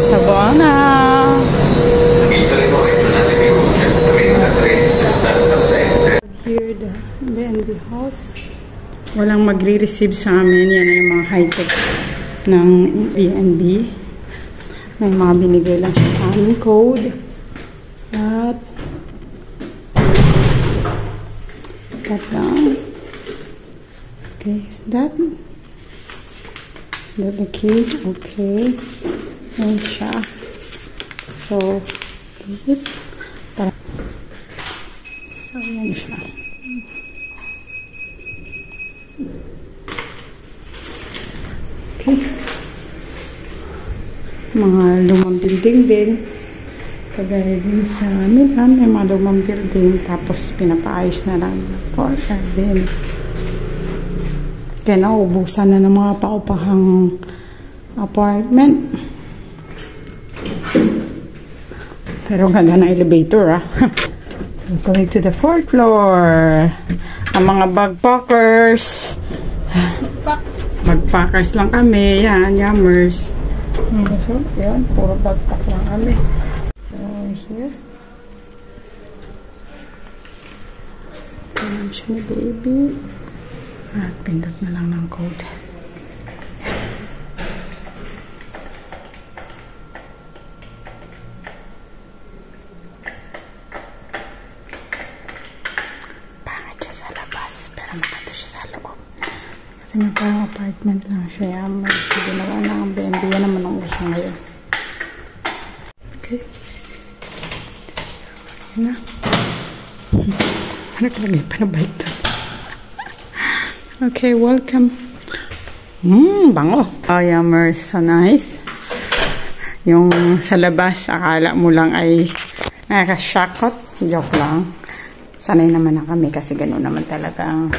Sabona. Here the B&B house. Walang magre-receive sa amin. Yan ay mga high-tech ng B&B. May mga binigay lang siya sa amin code. At that down. Okay, is that the key? Okay. Yan siya. So, okay. So, yan siya. Okay. Mga lumang building din. Kagaya din sa Milan, may mga lumang building. Tapos, pinapaayos na lang po. Then, kaya naubusan na ng mga paupahang apartment. Pero ganda na elevator, ah. We're going to the 4th floor. Ang mga bagpackers. Bagpackers lang kami. Yan, yummers. So, yan. Puro bagpack lang kami. So, here. Ayan siya ni baby. At pindot na lang ng code. Pangit siya sa labas. Pero maganda siya sa loob. Kasi nga parang apartment lang siya. May ginawa na ang B&B. Yan naman ang uso ngayon. Okay. So, yun na. Ano kalagay pa na bike doon? Okay, welcome. Bango. Oh, yummers. So nice. Yung sa labas, akala mo lang ay nakaka-shockot. Joke lang. Sanay naman na kami kasi gano'n naman talaga ang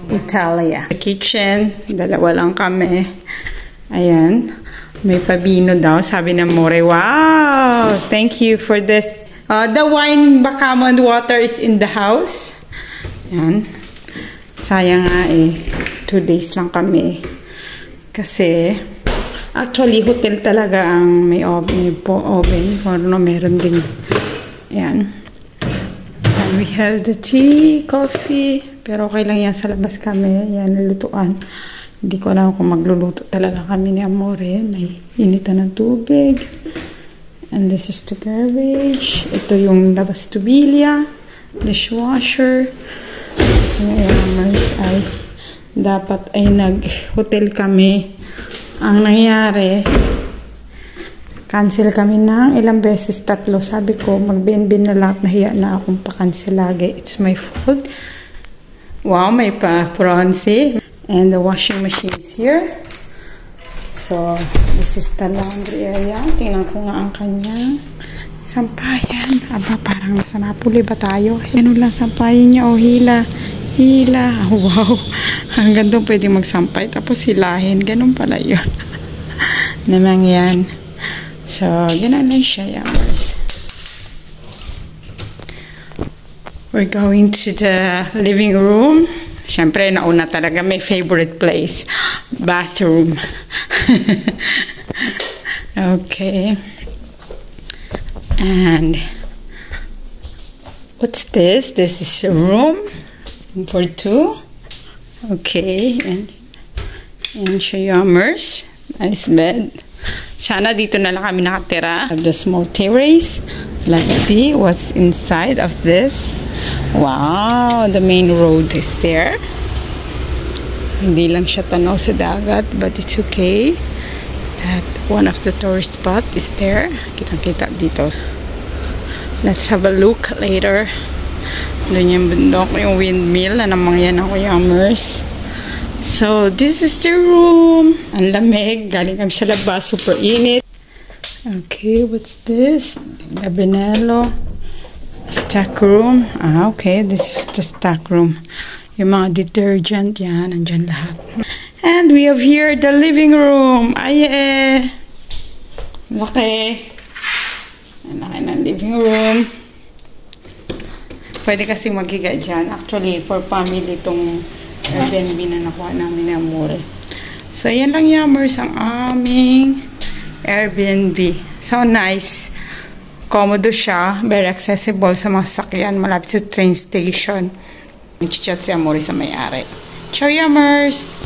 Italia. The kitchen, dalawa lang kami. Ayan. May pabino daw. Sabi ng More, wow! Thank you for this. The wine bacamo and water is in the house. Ayan. Sayang nga eh. 2 days lang kami. Kasi, actually, hotel talaga ang may oven. Or no, meron din. Ayan. And we have the tea, coffee. Pero okay lang yan sa labas kami. Yan, lutuan. Hindi ko alam kung magluluto talaga kami ni Amore. May initan ng tubig. And this is the garbage. Ito yung labas tubilya. Dishwasher. Kasi ngayon, ay dapat ay nag-hotel kami. Ang nangyari, cancel kami ng ilang beses, 3. Sabi ko, mag-B&B na lang. Nahiya na akong pa-cancel lagi. It's my fault. Wow, may pa-bronze. And the washing machine is here. So, this is the laundry area. Tingnan ko nga ang kanya. Sampayan. Aba, parang nasa Napoli ba tayo? Ano lang sampayan niya? O, hila. Hila. Wow. Hanggang doon pwede magsampay. Tapos hilahin. Ganun pala yun. Namang yan. So, ganun lang siya, yummers. We're going to the living room. Siyempre, nauna talaga may favorite place. Bathroom. Okay. And what's this? This is a room for 2. Okay. And siya, yummers. Nice bed. Sana dito na lang kami nakatira. The small terrace. Let's see what's inside of this. Wow, the main road is there. Hindi lang siya tanaw sa dagat, but it's okay. At one of the tourist spot is there. Kitang-kita dito. Let's have a look later. Doon yung bundok, yung windmill na namang yan ako, yummers. So, this is the room. Ang lamig. Galing kami sa labas. Super init. Okay, what's this? Gabinello. Stock room. Okay. This is the stock room. Yung mga detergent, yan. Nandyan lahat. And we have here the living room. Ay, laki. Laki ng living room. Pwede kasing maghiga dyan. Actually, for family itong Airbnb na nakuha namin ni Amore. So, yan lang, yummers, ang aming Airbnb. So nice. Komodo siya. Very accessible sa mga sasakyan. Malapit sa train station. Nag-chat si Amore sa may-ari. Ciao, Yummers!